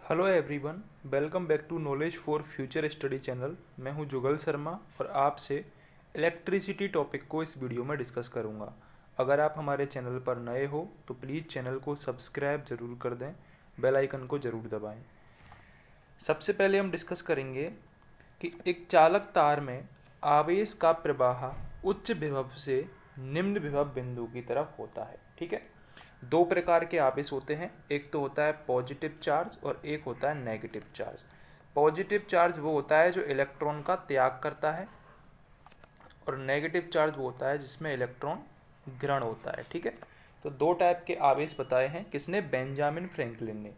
Hello everyone, welcome back to knowledge for future study channel. मैं हूं जुगल शर्मा और आपसे इलेक्ट्रिसिटी टॉपिक को इस वीडियो में डिस्कस करूंगा। अगर आप हमारे चैनल पर नए हो तो प्लीज़ चैनल को सब्सक्राइब ज़रूर कर दें, बेल आइकन को ज़रूर दबाएं। सबसे पहले हम डिस्कस करेंगे कि एक चालक तार में आवेश का प्रवाह उच्च विभव से निम्न विभव बिंदु की तरफ होता है। ठीक है, दो प्रकार के आवेश होते हैं, एक तो होता है पॉजिटिव चार्ज और एक होता है नेगेटिव चार्ज। पॉजिटिव चार्ज वो होता है जो इलेक्ट्रॉन का त्याग करता है और नेगेटिव चार्ज वो होता है जिसमें इलेक्ट्रॉन ग्रहण होता है। ठीक है, तो दो टाइप के आवेश बताए हैं। किसने? बेंजामिन फ्रैंकलिन ने।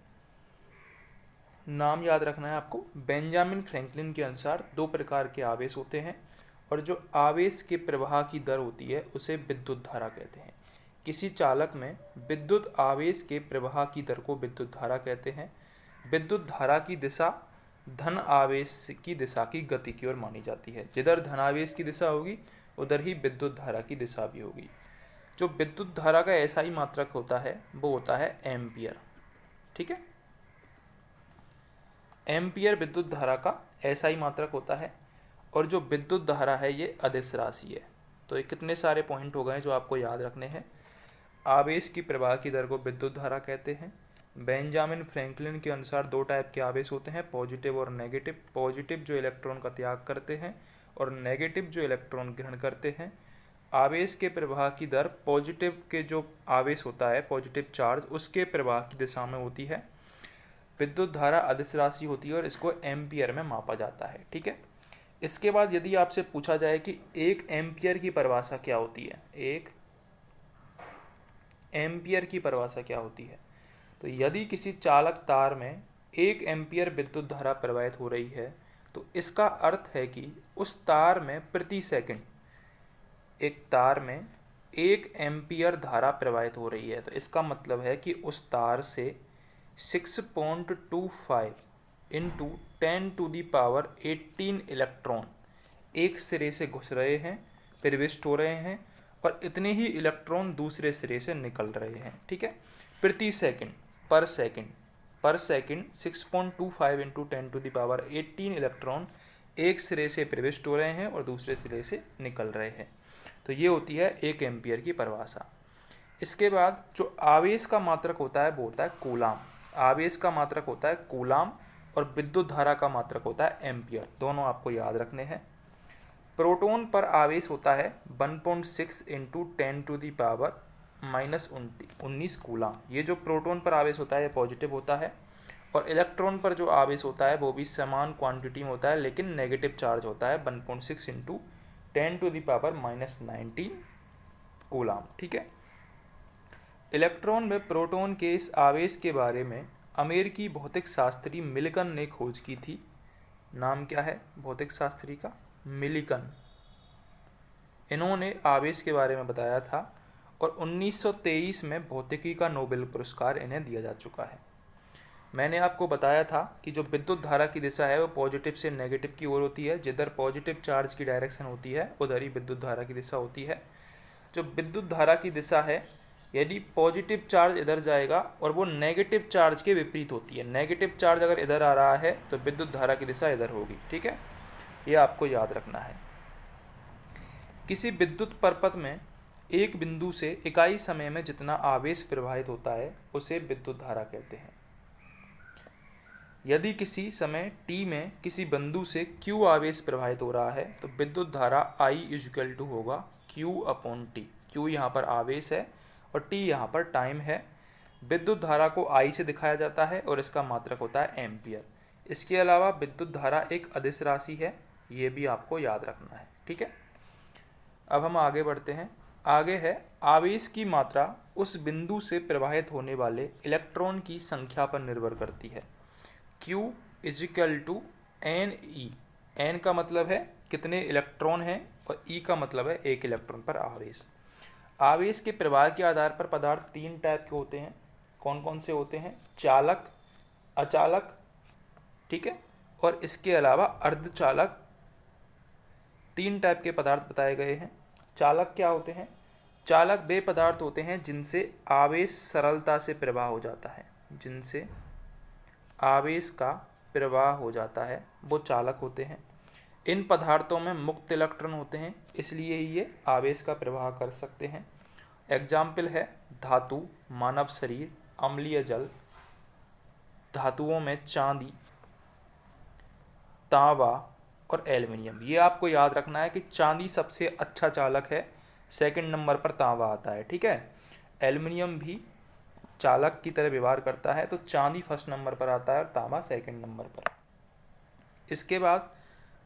नाम याद रखना है आपको। बेंजामिन फ्रैंकलिन के अनुसार दो प्रकार के आवेश होते हैं और जो आवेश के प्रवाह की दर होती है उसे विद्युत धारा कहते हैं। किसी चालक में विद्युत आवेश के प्रवाह की दर को विद्युत धारा कहते हैं। विद्युत धारा की दिशा धन आवेश की दिशा की गति की ओर मानी जाती है। जिधर धनावेश की दिशा होगी उधर ही विद्युत धारा की दिशा भी होगी। जो विद्युत धारा का एसआई मात्रक होता है वो होता है एम्पियर। ठीक है, एम्पियर विद्युत धारा का एसआई मात्रक होता है और जो विद्युत धारा है ये अदिश राशि है। तो ये कितने सारे पॉइंट हो गए जो आपको याद रखने हैं। आवेश की प्रवाह की दर को विद्युत धारा कहते हैं। बेंजामिन फ्रैंकलिन के अनुसार दो टाइप के आवेश होते हैं, पॉजिटिव और नेगेटिव। पॉजिटिव जो इलेक्ट्रॉन का त्याग करते हैं और नेगेटिव जो इलेक्ट्रॉन ग्रहण करते हैं। आवेश के प्रवाह की दर पॉजिटिव के जो आवेश होता है, पॉजिटिव चार्ज, उसके प्रवाह की दिशा में होती है। विद्युत धारा अदिश राशि होती है और इसको एम्पियर में मापा जाता है। ठीक है, इसके बाद यदि आपसे पूछा जाए कि एक एम्पियर की परिभाषा क्या होती है, एक एम्पियर की परिभाषा क्या होती है, तो यदि किसी चालक तार में 1 एम्पियर विद्युत धारा प्रवाहित हो रही है तो इसका अर्थ है कि उस तार में प्रति सेकंड, एक तार में 1 एम्पियर धारा प्रवाहित हो रही है। तो इसका मतलब है कि उस तार से 6.25 इंटू 10⁻18 इलेक्ट्रॉन एक सिरे से घुस रहे हैं, प्रविष्ट हो रहे हैं और इतने ही इलेक्ट्रॉन दूसरे सिरे से निकल रहे हैं। ठीक है, प्रति सेकंड, पर सेकंड 6.25 इंटू 10⁻18 इलेक्ट्रॉन एक सिरे से प्रविष्ट हो रहे हैं और दूसरे सिरे से निकल रहे हैं। तो ये होती है 1 एम्पियर की परिभाषा। इसके बाद जो आवेश का मात्रक होता है वो होता है कूलाम। आवेश का मात्रक होता है कूलाम और विद्युत धारा का मात्रक होता है एम्पियर। दोनों आपको याद रखने हैं। प्रोटॉन पर आवेश होता है 1.6 इंटू 10⁻⁻19 कूलाम। ये जो प्रोटॉन पर आवेश होता है ये पॉजिटिव होता है और इलेक्ट्रॉन पर जो आवेश होता है वो भी समान क्वांटिटी में होता है लेकिन नेगेटिव चार्ज होता है 1.6 इंटू 10⁻⁻19 कूलाम। ठीक है, इलेक्ट्रॉन व प्रोटॉन के इस आवेश के बारे में अमेरिकी भौतिक शास्त्री मिल्कन ने खोज की थी। नाम क्या है भौतिक शास्त्री का? मिल्कन। इन्होंने आवेश के बारे में बताया था और 1923 में भौतिकी का नोबेल पुरस्कार इन्हें दिया जा चुका है। मैंने आपको बताया था कि जो विद्युत धारा की दिशा है वो पॉजिटिव से नेगेटिव की ओर होती है। जिधर पॉजिटिव चार्ज की डायरेक्शन होती है उधर ही विद्युत धारा की दिशा होती है। जो विद्युत धारा की दिशा है, यदि पॉजिटिव चार्ज इधर जाएगा और वो नेगेटिव चार्ज के विपरीत होती है, नेगेटिव चार्ज अगर इधर आ रहा है तो विद्युत धारा की दिशा इधर होगी। ठीक है, ये आपको याद रखना है। किसी विद्युत परपथ में एक बिंदु से इकाई समय में जितना आवेश प्रवाहित होता है उसे विद्युत धारा कहते हैं। यदि किसी समय t में किसी बिंदु से q आवेश प्रवाहित हो रहा है तो विद्युत धारा I इक्वल टू होगा Q/T। Q यहाँ पर आवेश है और T यहाँ पर टाइम है। विद्युत धारा को I से दिखाया जाता है और इसका मात्रक होता है एम्पियर। इसके अलावा विद्युत धारा एक अदिश राशि है, ये भी आपको याद रखना है। ठीक है, अब हम आगे बढ़ते हैं। आगे है आवेश की मात्रा उस बिंदु से प्रवाहित होने वाले इलेक्ट्रॉन की संख्या पर निर्भर करती है। Q is equal to NE। N का मतलब है कितने इलेक्ट्रॉन हैं और E का मतलब है एक इलेक्ट्रॉन पर आवेश। आवेश के प्रवाह के आधार पर पदार्थ तीन टाइप के होते हैं। कौन कौन से होते हैं? चालक, अचालक, ठीक है, और इसके अलावा अर्धचालक। तीन टाइप के पदार्थ बताए गए हैं। चालक क्या होते हैं? चालक वे पदार्थ होते हैं जिनसे आवेश सरलता से प्रवाह हो जाता है, जिनसे आवेश का प्रवाह हो जाता है वो चालक होते हैं। इन पदार्थों में मुक्त इलेक्ट्रॉन होते हैं, इसलिए ही ये आवेश का प्रवाह कर सकते हैं। एग्जाम्पल है धातु, मानव शरीर, अम्लीय जल। धातुओं में चांदी, तांबा और एल्युमिनियम। ये आपको याद रखना है कि चांदी सबसे अच्छा चालक है, सेकंड नंबर पर तांबा आता है, ठीक है। एल्युमिनियम भी चालक की तरह व्यवहार करता है, तो चांदी फर्स्ट नंबर पर आता है और तांबा सेकंड नंबर पर। इसके बाद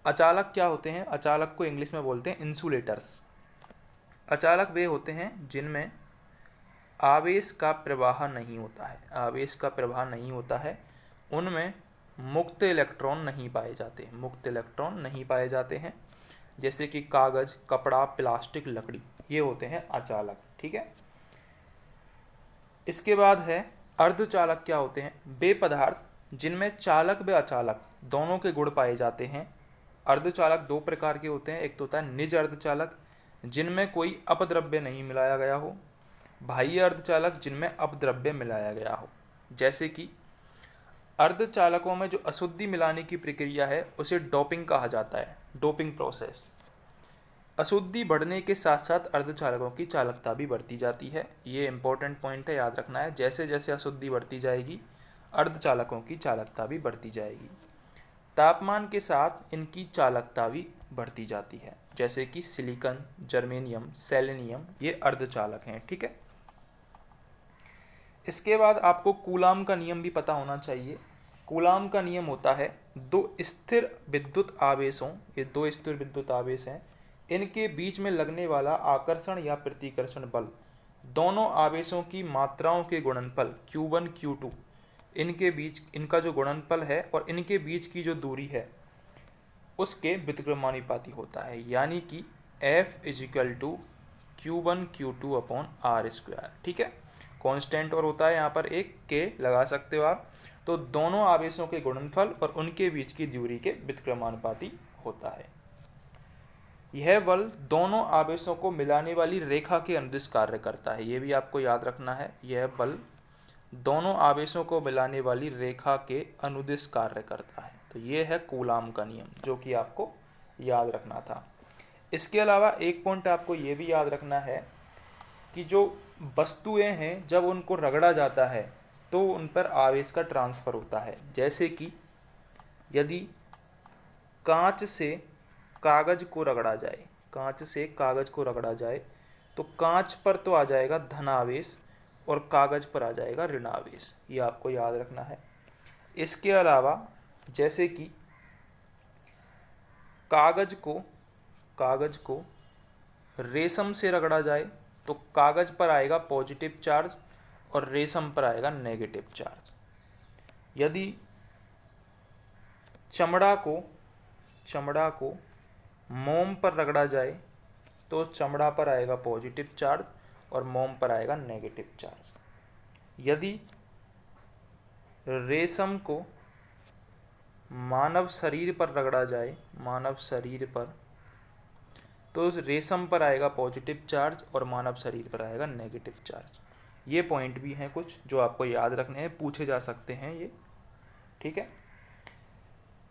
अचालक क्या होते हैं? अचालक को इंग्लिश में बोलते हैं इंसुलेटर्स। अचालक वे होते हैं जिनमें आवेश का प्रवाह नहीं होता है, आवेश का प्रवाह नहीं होता है, उनमें मुक्त इलेक्ट्रॉन नहीं पाए जाते, मुक्त इलेक्ट्रॉन नहीं पाए जाते हैं। जैसे कि कागज, कपड़ा, प्लास्टिक, लकड़ी, ये होते हैं अचालक, ठीक है। इसके बाद है अर्धचालक। क्या होते हैं? वे पदार्थ जिनमें चालक व अचालक दोनों के गुण पाए जाते हैं। अर्धचालक दो प्रकार के होते हैं, एक तो होता है निज अर्धचालक जिनमें कोई अपद्रव्य नहीं मिलाया गया हो, बाह्य अर्धचालक जिनमें अपद्रव्य मिलाया गया हो। जैसे कि अर्धचालकों में जो अशुद्धि मिलाने की प्रक्रिया है उसे डोपिंग कहा जाता है, डोपिंग प्रोसेस। अशुद्धि बढ़ने के साथ साथ अर्धचालकों की चालकता भी बढ़ती जाती है। ये इंपॉर्टेंट पॉइंट है, याद रखना है। जैसे जैसे अशुद्धि बढ़ती जाएगी अर्धचालकों की चालकता भी बढ़ती जाएगी। तापमान के साथ इनकी चालकता भी बढ़ती जाती है। जैसे कि सिलिकॉन, जर्मेनियम, सेलेनियम, ये अर्धचालक हैं, ठीक है। इसके बाद आपको कूलाम का नियम भी पता होना चाहिए। कूलाम का नियम होता है दो स्थिर विद्युत आवेशों, ये दो स्थिर विद्युत आवेश हैं, इनके बीच में लगने वाला आकर्षण या प्रतिकर्षण बल, दोनों आवेशों की मात्राओं के गुणनफल Q1 Q2, इनके बीच इनका जो गुणनफल है और इनके बीच की जो दूरी है उसके व्युत्क्रमानुपाती होता है। यानी कि F = Q1 Q2/r², ठीक है। कांस्टेंट और होता है यहाँ पर एक के लगा सकते हो आप। तो दोनों आवेशों के गुणनफल और उनके बीच की दूरी के व्युत्क्रमानुपाती होता है। यह बल दोनों आवेशों को मिलाने वाली रेखा के अनुदिश कार्य करता है, ये भी आपको याद रखना है। यह बल दोनों आवेशों को मिलाने वाली रेखा के अनुदिश कार्य करता है। तो ये है कूलाम का नियम, जो कि आपको याद रखना था। इसके अलावा एक पॉइंट आपको ये भी याद रखना है कि जो वस्तुएं हैं जब उनको रगड़ा जाता है तो उन पर आवेश का ट्रांसफ़र होता है। जैसे कि यदि कांच से कागज को रगड़ा जाए, कांच से कागज को रगड़ा जाए तो कांच पर तो आ जाएगा धनावेश और कागज पर आ जाएगा ऋणावेश, ये आपको याद रखना है। इसके अलावा जैसे कि कागज को रेशम से रगड़ा जाए तो कागज पर आएगा पॉजिटिव चार्ज और रेशम पर आएगा नेगेटिव चार्ज। यदि चमड़ा को मोम पर रगड़ा जाए तो चमड़ा पर आएगा पॉजिटिव चार्ज और मोम पर आएगा नेगेटिव चार्ज। यदि रेशम को मानव शरीर पर रगड़ा जाए, मानव शरीर पर, तो रेशम पर आएगा पॉजिटिव चार्ज और मानव शरीर पर आएगा नेगेटिव चार्ज। ये पॉइंट भी हैं कुछ जो आपको याद रखने हैं, पूछे जा सकते हैं ये, ठीक है।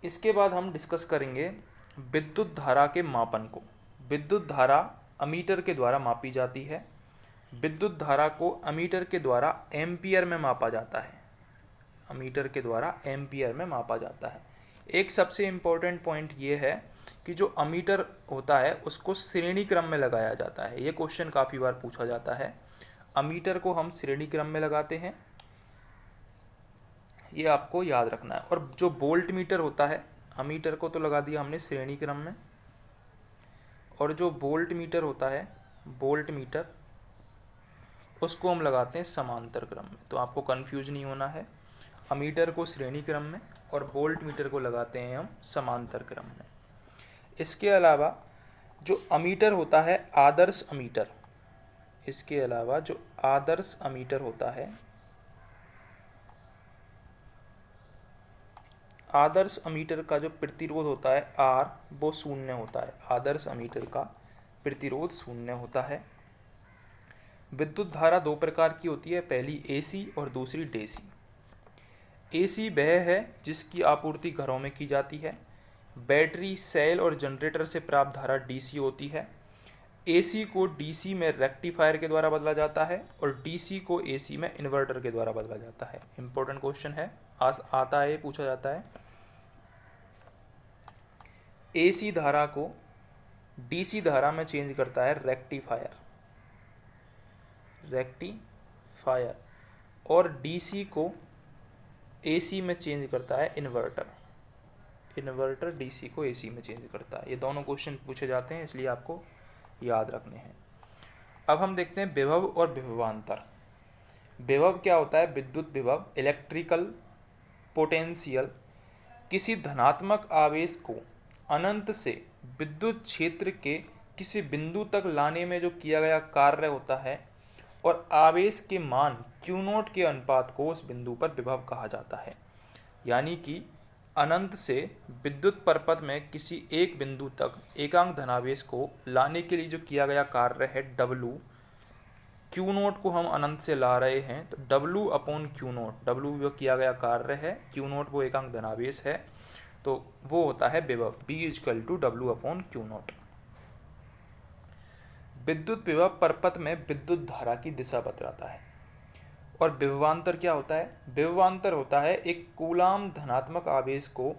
इसके बाद हम डिस्कस करेंगे विद्युत धारा के मापन को। विद्युत धारा अमीटर के द्वारा मापी जाती है। विद्युत धारा को अमीटर के द्वारा एम्पियर में मापा जाता है, अमीटर के द्वारा एम्पियर में मापा जाता है। एक सबसे इम्पोर्टेंट पॉइंट ये है कि जो अमीटर होता है उसको श्रेणी क्रम में लगाया जाता है। ये क्वेश्चन काफ़ी बार पूछा जाता है। अमीटर को हम श्रेणी क्रम में लगाते हैं, ये आपको याद रखना है। और जो वोल्ट मीटर होता है, अमीटर को तो लगा दिया हमने श्रेणी क्रम में, और जो वोल्ट मीटर होता है, वोल्ट मीटर, उसको हम लगाते हैं समांतर क्रम में। तो आपको कंफ्यूज नहीं होना है, अमीटर को श्रेणी क्रम में और वोल्ट मीटर को लगाते हैं हम समांतर क्रम में। इसके अलावा जो अमीटर होता है आदर्श अमीटर, इसके अलावा जो आदर्श अमीटर होता है, आदर्श अमीटर का जो प्रतिरोध होता है R, वो 0 होता है। आदर्श अमीटर का प्रतिरोध 0 होता है। विद्युत धारा दो प्रकार की होती है, पहली AC और दूसरी DC। एसी वह है जिसकी आपूर्ति घरों में की जाती है। बैटरी, सेल और जनरेटर से प्राप्त धारा डीसी होती है। एसी को डीसी में रेक्टिफायर के द्वारा बदला जाता है और डीसी को एसी में इन्वर्टर के द्वारा बदला जाता है। इंपॉर्टेंट क्वेश्चन है, आता है, पूछा जाता है। एसी धारा को डीसी धारा में चेंज करता है रेक्टिफायर और डीसी को एसी में चेंज करता है इन्वर्टर डीसी को एसी में चेंज करता है। ये दोनों क्वेश्चन पूछे जाते हैं, इसलिए आपको याद रखने हैं। अब हम देखते हैं विभव और विभवांतर। विभव क्या होता है? विद्युत विभव, इलेक्ट्रिकल पोटेंशियल। किसी धनात्मक आवेश को अनंत से विद्युत क्षेत्र के किसी बिंदु तक लाने में जो किया गया कार्य होता है और आवेश के मान Q0 के अनुपात को उस बिंदु पर विभव कहा जाता है। यानी कि अनंत से विद्युत परपथ में किसी एक बिंदु तक एकांक धनावेश को लाने के लिए जो किया गया कार्य है W, Q0 को हम अनंत से ला रहे हैं तो W अपॉन Q0, W जो किया गया कार्य है, Q0 वो एकांक धनावेश है, तो वो होता है विभव, B equal to W upon Q0। विद्युत विभव परपथ में विद्युत धारा की दिशा बतलाता है। और विभवांतर क्या होता है? विभवांतर होता है एक कूलाम धनात्मक आवेश को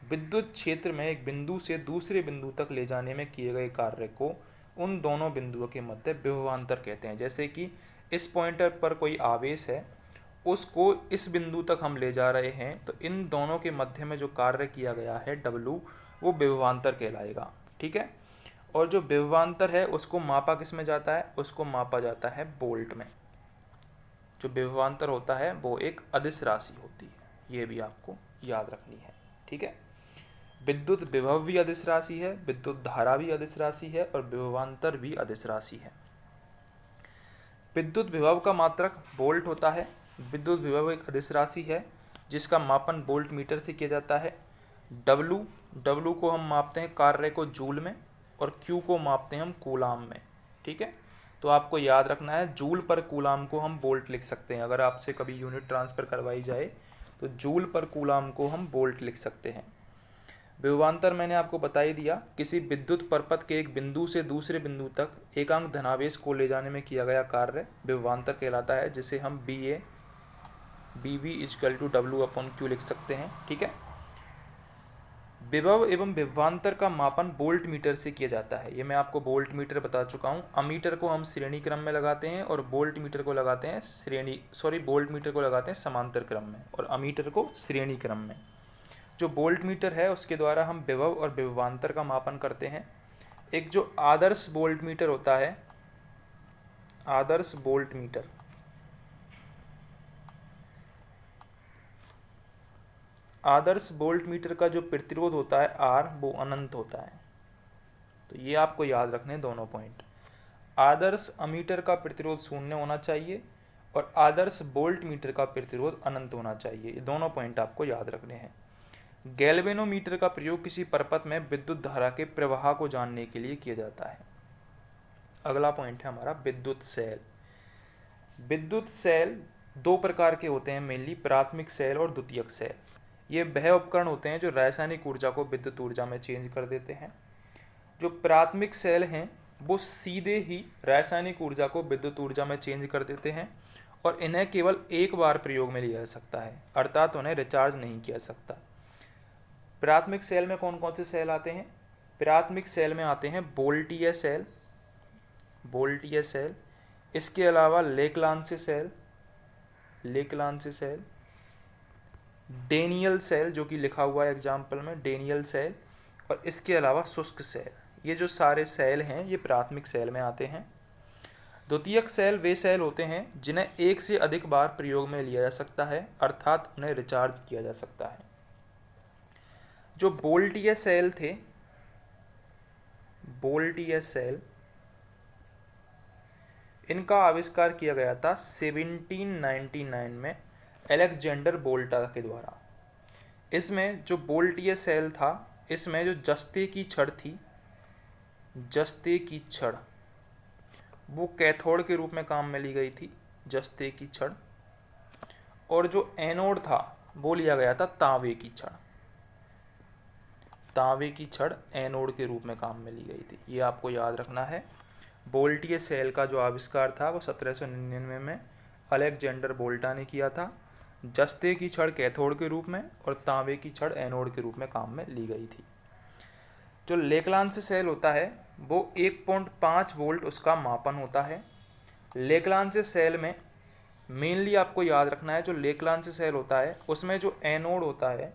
विद्युत क्षेत्र में एक बिंदु से दूसरे बिंदु तक ले जाने में किए गए कार्य को उन दोनों बिंदुओं के मध्य विभवांतर कहते हैं। जैसे कि इस पॉइंटर पर कोई आवेश है, उसको इस बिंदु तक हम ले जा रहे हैं, तो इन दोनों के मध्य में जो कार्य किया गया है W, वो विभवांतर कहलाएगा। ठीक है। और जो विभवांतर है उसको मापा किस में जाता है? उसको मापा जाता है वोल्ट में। जो विभवांतर होता है वो एक अदिश राशि होती है, ये भी आपको याद रखनी है। ठीक है। विद्युत विभव भी अदिश राशि है, विद्युत धारा भी अदिश राशि है और विभवांतर भी अदिश राशि है। विद्युत विभव का मात्रक वोल्ट होता है। विद्युत विभव एक अदिश राशि है जिसका मापन वोल्ट मीटर से किया जाता है। W को हम मापते हैं कार्य को जूल में और Q को मापते हैं हम कूलाम में। ठीक है। तो आपको याद रखना है, जूल पर कूलाम को हम वोल्ट लिख सकते हैं। अगर आपसे कभी यूनिट ट्रांसफ़र करवाई जाए तो जूल पर कूलाम को हम वोल्ट लिख सकते हैं। विभवांतर मैंने आपको बता ही दिया, किसी विद्युत परपथ के एक बिंदु से दूसरे बिंदु तक एकांक धनावेश को ले जाने में किया गया कार्य विभवांतर कहलाता है, जिसे हम BV equal to W upon Q लिख सकते हैं। ठीक है। विभव एवं विभवांतर का मापन वोल्ट मीटर से किया जाता है। ये मैं आपको वोल्ट मीटर बता चुका हूँ। अमीटर को हम श्रेणी क्रम में लगाते हैं और वोल्ट मीटर को लगाते हैं वोल्ट मीटर को लगाते हैं समांतर क्रम में और अमीटर को श्रेणी क्रम में। जो वोल्ट मीटर है उसके द्वारा हम विभव और विभवांतर का मापन करते हैं। एक जो आदर्श वोल्ट मीटर होता है, आदर्श वोल्ट मीटर, आदर्श वोल्ट मीटर का जो प्रतिरोध होता है R, वो अनंत होता है। तो ये आपको याद रखने दोनों पॉइंट। आदर्श अमीटर का प्रतिरोध 0 होना चाहिए और आदर्श वोल्ट मीटर का प्रतिरोध अनंत होना चाहिए। ये दोनों पॉइंट आपको याद रखने हैं। गैल्वेनोमीटर का प्रयोग किसी परपथ में विद्युत धारा के प्रवाह को जानने के लिए किया जाता है। अगला पॉइंट है हमारा विद्युत सेल। विद्युत सेल दो प्रकार के होते हैं मेनली, प्राथमिक सेल और द्वितीयक सेल। ये वह उपकरण होते हैं जो रासायनिक ऊर्जा को विद्युत ऊर्जा में चेंज कर देते हैं। जो प्राथमिक सेल हैं वो सीधे ही रासायनिक ऊर्जा को विद्युत ऊर्जा में चेंज कर देते हैं और इन्हें केवल एक बार प्रयोग में लिया जा सकता है, अर्थात उन्हें रिचार्ज नहीं किया जा सकता। प्राथमिक सेल में कौन कौन से सेल आते हैं? प्राथमिक सेल में आते हैं वोल्टीय सेल, इसके अलावा लेक्लांसी सेल, डेनियल सेल जो कि लिखा हुआ है एग्जाम्पल में, डेनियल सेल, और इसके अलावा शुष्क सेल। ये जो सारे सेल हैं ये प्राथमिक सेल में आते हैं। द्वितीयक सेल वे सेल होते हैं जिन्हें एक से अधिक बार प्रयोग में लिया जा सकता है, अर्थात उन्हें रिचार्ज किया जा सकता है। जो वोल्टीय सेल थे, वोल्टीय सेल, इनका आविष्कार किया गया था 1799 में अलेक्जेंडर वोल्टा के द्वारा। इसमें जो वोल्टीय सेल था, इसमें जो जस्ते की छड़ थी, जस्ते की छड़, वो कैथोड के रूप में काम में ली गई थी, जस्ते की छड़। और जो एनोड था वो लिया गया था तांबे की छड़। तांबे की छड़ एनोड के रूप में काम में ली गई थी, ये आपको याद रखना है। बोल्टियर सेल का जो आविष्कार था वो 1799 में अलेक्जेंडर बोल्टा ने किया था। जस्ते की छड़ कैथोड के रूप में और तांबे की छड़ एनोड के रूप में काम में ली गई थी। जो लेक्लांस सेल होता है वो 1.5 वोल्ट उसका मापन होता है। लेक्लांस सेल में मेनली आपको याद रखना है, जो लेक्लांस सेल होता है उसमें जो एनोड होता है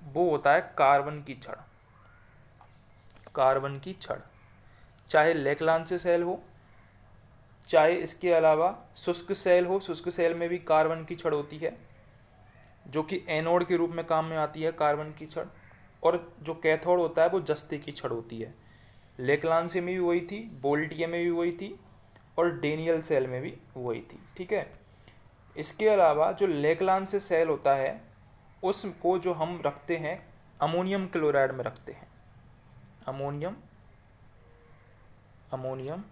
वो होता है कार्बन की छड़। कार्बन की छड़, चाहे लेक्लांस सेल हो चाहे इसके अलावा शुष्क सेल हो, शुष्क सेल में भी कार्बन की छड़ होती है जो कि एनोड के रूप में काम में आती है कार्बन की छड़। और जो कैथोड होता है वो जस्ते की छड़ होती है। लेक्लांस में भी वही थी, बोल्टियर में भी वही थी और डेनियल सेल में भी वही थी। ठीक है, इसके अलावा जो लेक्लांस सेल होता है उसको जो हम रखते हैं अमोनियम क्लोराइड में रखते हैं। अमोनियम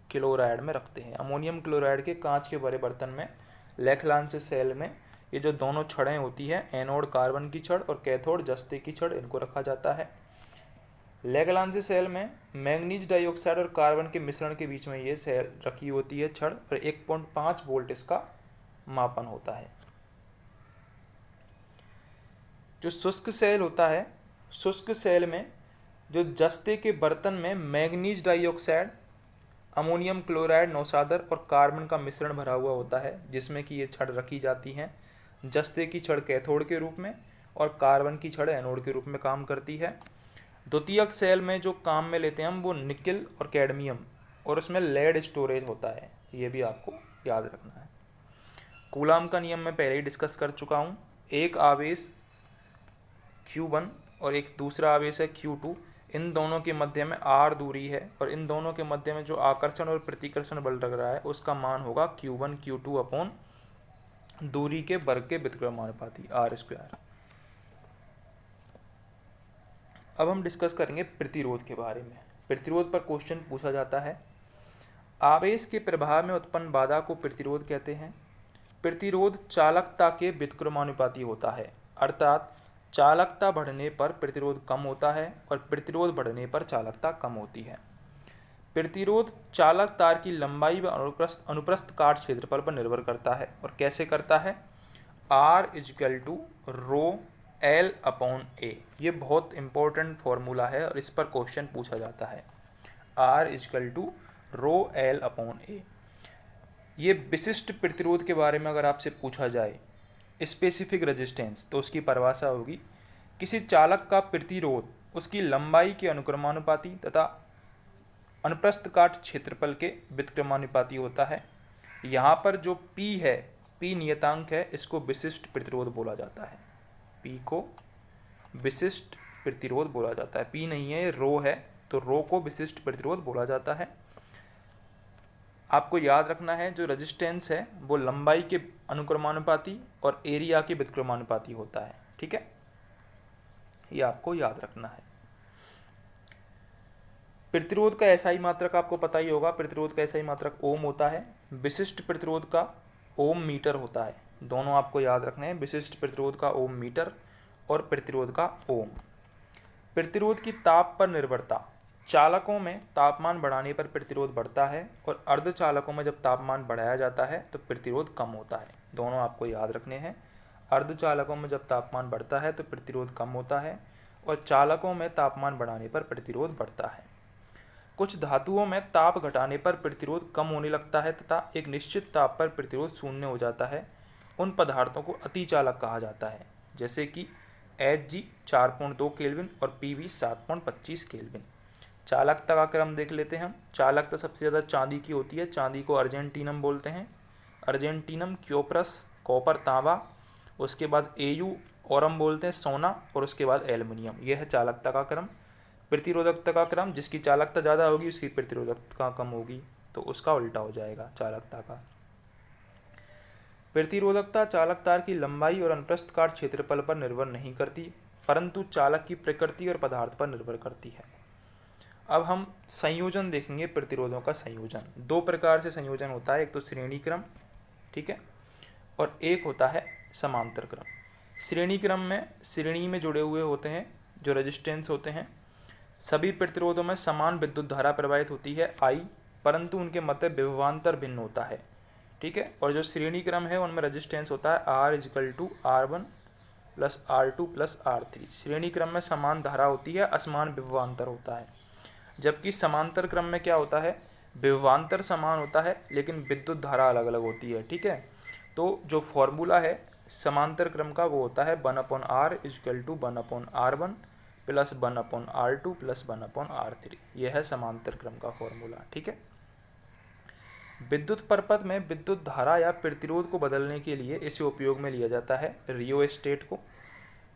क्लोराइड में रखते हैं। अमोनियम क्लोराइड के कांच के भरे बर्तन में लेक्लांस सेल में ये जो दोनों छड़ें होती हैं, एनोड कार्बन की छड़ और कैथोड जस्ते की छड़, इनको रखा जाता है। लेक्लांस सेल में मैंगनीज डाइऑक्साइड और कार्बन के मिश्रण के बीच में ये सेल रखी होती है छड़, और 1.5 वोल्ट इसका मापन होता है। जो शुष्क सेल होता है, शुष्क सेल में जो जस्ते के बर्तन में मैंगनीज डाइऑक्साइड, अमोनियम क्लोराइड नौसादर और कार्बन का मिश्रण भरा हुआ होता है, जिसमें कि ये छड़ रखी जाती हैं। जस्ते की छड़ कैथोड के रूप में और कार्बन की छड़ एनोड के रूप में काम करती है। द्वितीयक सेल में जो काम में लेते हैं हम वो निकेल और कैडमियम, और उसमें लेड स्टोरेज होता है, ये भी आपको याद रखना है। कूलाम का नियम मैं पहले ही डिस्कस कर चुका हूँ। एक आवेश Q1 और एक दूसरा आवेश है Q2, इन दोनों के मध्य में r दूरी है और इन दोनों के मध्य में जो आकर्षण और प्रतिकर्षण बल लग रहा है उसका मान होगा Q1 Q2 अपॉन दूरी के वर्ग के व्युत्क्रमानुपाती r²। अब हम डिस्कस करेंगे प्रतिरोध के बारे में। प्रतिरोध पर क्वेश्चन पूछा जाता है। आवेश के प्रभाव में उत्पन्न बाधा को प्रतिरोध कहते हैं। प्रतिरोध चालकता के व्युत्क्रमानुपाती होता है, अर्थात चालकता बढ़ने पर प्रतिरोध कम होता है और प्रतिरोध बढ़ने पर चालकता कम होती है। प्रतिरोध चालक तार की लंबाई व अनुप्रस्थ काट क्षेत्रफल पर निर्भर करता है। और कैसे करता है? R = ρL/A। ये बहुत इंपॉर्टेंट फॉर्मूला है और इस पर क्वेश्चन पूछा जाता है। R = ρL/A। ये विशिष्ट प्रतिरोध के बारे में अगर आपसे पूछा जाए, स्पेसिफिक रेजिस्टेंस, तो उसकी परिभाषा होगी किसी चालक का प्रतिरोध उसकी लंबाई के अनुक्रमानुपाती तथा अनुप्रस्थ काट क्षेत्रफल के व्युत्क्रमानुपाती होता है। यहाँ पर जो P है, P नियतांक है, इसको विशिष्ट प्रतिरोध बोला जाता है। P को विशिष्ट प्रतिरोध बोला जाता है। P नहीं है, ये रो है, तो रो को विशिष्ट प्रतिरोध बोला जाता है। आपको याद रखना है जो रेजिस्टेंस है वो लंबाई के अनुक्रमानुपाती और एरिया के व्युत्क्रमानुपाती होता है। ठीक है, ये आपको याद रखना है। प्रतिरोध का एसआई मात्रक आपको पता ही होगा। प्रतिरोध का एसआई मात्रक ओम होता है। विशिष्ट प्रतिरोध का ओम मीटर होता है। दोनों आपको याद रखने हैं, विशिष्ट प्रतिरोध का ओम मीटर और प्रतिरोध का ओम। प्रतिरोध की ताप पर निर्भरता। चालकों में तापमान बढ़ाने पर प्रतिरोध बढ़ता है और अर्धचालकों में जब तापमान बढ़ाया जाता है तो प्रतिरोध कम होता है। दोनों आपको याद रखने हैं। अर्धचालकों में जब तापमान बढ़ता है तो प्रतिरोध कम होता है और चालकों में तापमान बढ़ाने पर प्रतिरोध बढ़ता है। कुछ धातुओं में ताप घटाने पर प्रतिरोध कम होने लगता है तथा एक निश्चित ताप पर प्रतिरोध शून्य हो जाता है। उन पदार्थों को अतिचालक कहा जाता है, जैसे कि Hg 4.2 केल्विन और Pv 7.25 केल्विन। चालकता का क्रम देख लेते हैं हम। चालकता सबसे ज़्यादा चांदी की होती है। चांदी को अर्जेंटीनम बोलते हैं। अर्जेंटीनम, क्योप्रस, कॉपर, तांबा, उसके बाद Au औरम बोलते हैं सोना, और उसके बाद एल्युमिनियम। यह है चालकता का क्रम। प्रतिरोधकता का क्रम, जिसकी चालकता ज़्यादा होगी उसकी प्रतिरोधकता कम होगी, तो उसका उल्टा हो जाएगा चालकता का। प्रतिरोधकता चालक तार की लंबाई और अनुप्रस्थ काट क्षेत्रफल पर निर्भर नहीं करती, परंतु चालक की प्रकृति और पदार्थ पर निर्भर करती है। अब हम संयोजन देखेंगे। प्रतिरोधों का संयोजन दो प्रकार से संयोजन होता है, एक तो श्रेणी क्रम, ठीक है, और एक होता है समांतर क्रम। श्रेणी क्रम में श्रेणी में जुड़े हुए होते हैं जो रेजिस्टेंस होते हैं। सभी प्रतिरोधों में समान विद्युत धारा प्रवाहित होती है I, परंतु उनके मध्य विभवांतर भिन्न होता है। ठीक है। और जो श्रेणी क्रम है उनमें रेजिस्टेंस होता है R=R1 + R2 + R3। श्रेणी क्रम में समान धारा होती है, असमान विभवांतर होता है। जबकि समांतर क्रम में क्या होता है, विभवांतर समान होता है लेकिन विद्युत धारा अलग अलग होती है। ठीक है। तो जो फॉर्मूला है समांतर क्रम का वो होता है 1/R = 1/R1 + 1/R2 + 1/R3। यह है समांतर क्रम का फॉर्मूला। ठीक है। विद्युत परपथ में विद्युत धारा या प्रतिरोध को बदलने के लिए इसे उपयोग में लिया जाता है रियोस्टेट को।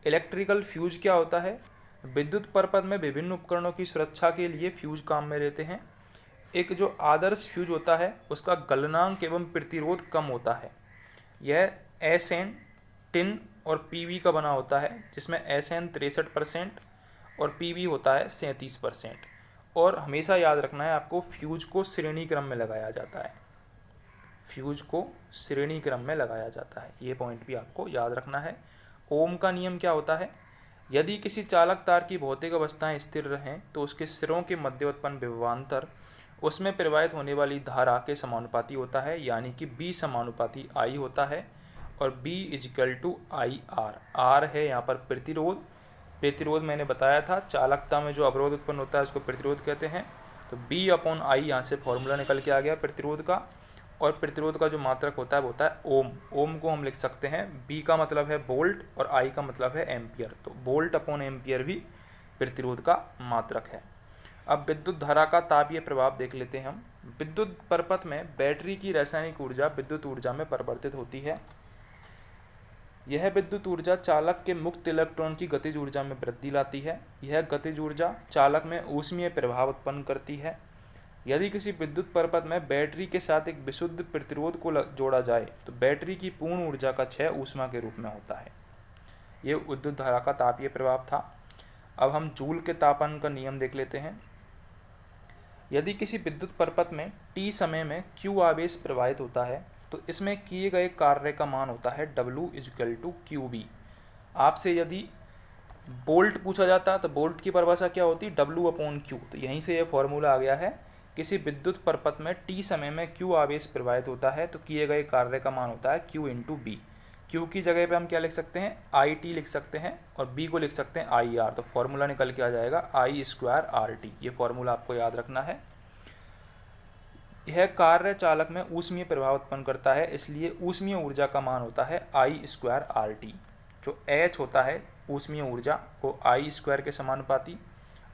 इलेक्ट्रिकल फ्यूज क्या होता है, विद्युत परपथ में विभिन्न उपकरणों की सुरक्षा के लिए फ्यूज काम में रहते हैं। एक जो आदर्श फ्यूज होता है उसका गलनांक एवं प्रतिरोध कम होता है। यह SN, टिन और PV का बना होता है, जिसमें SN 63% और PV होता है 37%। और हमेशा याद रखना है आपको, फ्यूज को श्रेणी क्रम में लगाया जाता है। फ्यूज को श्रेणी क्रम में लगाया जाता है, ये पॉइंट भी आपको याद रखना है। ओम का नियम क्या होता है, यदि किसी चालक तार की भौतिक अवस्थाएं स्थिर रहें तो उसके सिरों के मध्य उत्पन्न विभवांतर उसमें प्रवाहित होने वाली धारा के समानुपाती होता है, यानी कि B समानुपाती I होता है। और B = IR। R है यहाँ पर प्रतिरोध। प्रतिरोध मैंने बताया था, चालकता में जो अवरोध उत्पन्न होता है उसको प्रतिरोध कहते हैं। तो B/I यहाँ से फॉर्मूला निकल के आ गया प्रतिरोध का। और प्रतिरोध का जो मात्रक होता है वो होता है ओम। ओम को हम लिख सकते हैं, B का मतलब है वोल्ट और I का मतलब है एम्पियर। तो वोल्ट/एम्पियर भी प्रतिरोध का मात्रक है। अब विद्युत धारा का तापीय प्रभाव देख लेते हैं हम। विद्युत परपथ में बैटरी की रासायनिक ऊर्जा विद्युत ऊर्जा में परिवर्तित होती है। यह विद्युत ऊर्जा चालक के मुक्त इलेक्ट्रॉन की गतिज ऊर्जा में वृद्धि लाती है। यह गतिज ऊर्जा चालक में ऊष्मीय प्रभाव उत्पन्न करती है। यदि किसी विद्युत परपथ में बैटरी के साथ एक विशुद्ध प्रतिरोध को जोड़ा जाए तो बैटरी की पूर्ण ऊर्जा का क्षय ऊष्मा के रूप में होता है। ये विद्युत धारा का तापीय प्रभाव था। अब हम जूल के तापन का नियम देख लेते हैं। यदि किसी विद्युत परपथ में T समय में Q आवेश प्रवाहित होता है तो इसमें किए गए कार्य का मान होता है W = QB। आपसे यदि वोल्ट पूछा जाता तो वोल्ट की परिभाषा क्या होती, W/Q। तो यहीं से यह फॉर्मूला आ गया है। किसी विद्युत परपथ में T समय में Q आवेश प्रवाहित होता है तो किए गए कार्य का मान होता है Q × B। Q की जगह पे हम क्या लिख सकते हैं, IT लिख सकते हैं और B को लिख सकते हैं IR। तो फॉर्मूला निकल के आ जाएगा I²RT। ये फॉर्मूला आपको याद रखना है। यह कार्य चालक में ऊष्मीय प्रभाव उत्पन्न करता है, इसलिए ऊष्मीय ऊर्जा का मान होता है I²RT। जो H होता है ऊष्मीय ऊर्जा वो I² के समानुपाती,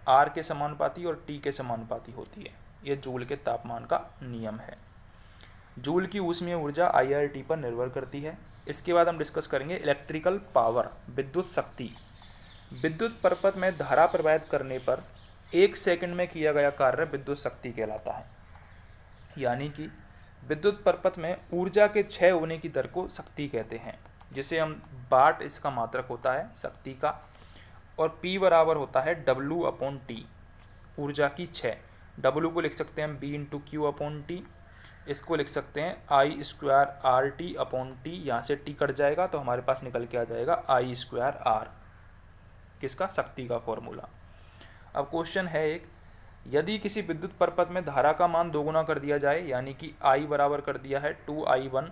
R के समानुपाती और T के समानुपाती होती है। यह जूल के तापमान का नियम है। जूल की ऊष्मीय ऊर्जा IRT पर निर्भर करती है। इसके बाद हम डिस्कस करेंगे इलेक्ट्रिकल पावर, विद्युत शक्ति। विद्युत परपथ में धारा प्रवाहित करने पर 1 सेकंड में किया गया कार्य विद्युत शक्ति कहलाता है। यानी कि विद्युत परपथ में ऊर्जा के क्षय होने की दर को शक्ति कहते हैं, जिसे हम वाट इसका मात्रक होता है शक्ति का। और P बराबर होता है W/T, ऊर्जा की क्षय। W को लिख सकते हैं B × Q/T। इसको लिख सकते हैं I²RT/T। यहाँ से T कट जाएगा तो हमारे पास निकल के आ जाएगा I²R, किसका, शक्ति का फॉर्मूला। अब क्वेश्चन है एक, यदि किसी विद्युत परपथ में धारा का मान दोगुना कर दिया जाए, यानी कि I बराबर कर दिया है 2I1,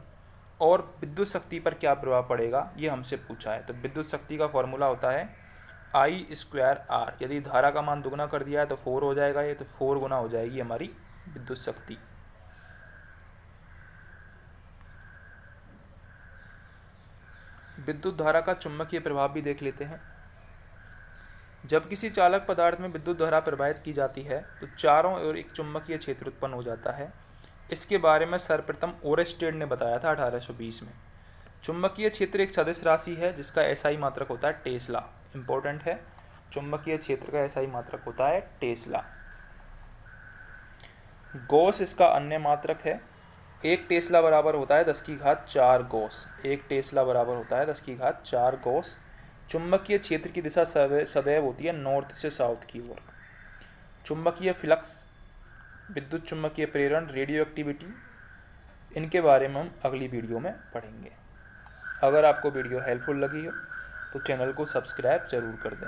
और विद्युत शक्ति पर क्या प्रभाव पड़ेगा ये हमसे पूछा है। तो विद्युत शक्ति का फॉर्मूला होता है I²R। यदि धारा का मान दुगुना कर दिया है तो 4 हो जाएगा ये, तो 4 गुना हो जाएगी हमारी विद्युत शक्ति। विद्युत धारा का चुंबकीय प्रभाव भी देख लेते हैं। जब किसी चालक पदार्थ में विद्युत धारा प्रवाहित की जाती है तो चारों ओर एक चुंबकीय क्षेत्र उत्पन्न हो जाता है। इसके बारे में सर्वप्रथम ओरेस्टेड ने बताया था 1820 में। चुंबकीय क्षेत्र एक सदिश राशि है जिसका SI मात्रक होता है टेस्ला। इंपॉर्टेंट है, चुंबकीय क्षेत्र का SI मात्रक होता है टेस्ला। गॉस इसका अन्य मात्रक है। 1 टेस्ला बराबर होता है 10⁴ गॉस। 1 टेस्ला बराबर होता है 10⁴ गॉस। चुंबकीय क्षेत्र की दिशा सदैव होती है नॉर्थ से साउथ की ओर। चुंबकीय फ्लक्स, विद्युत चुंबकीय प्रेरण, रेडियो एक्टिविटी, इनके बारे में हम अगली वीडियो में पढ़ेंगे। अगर आपको वीडियो हेल्पफुल लगी हो तो चैनल को सब्सक्राइब ज़रूर कर दें।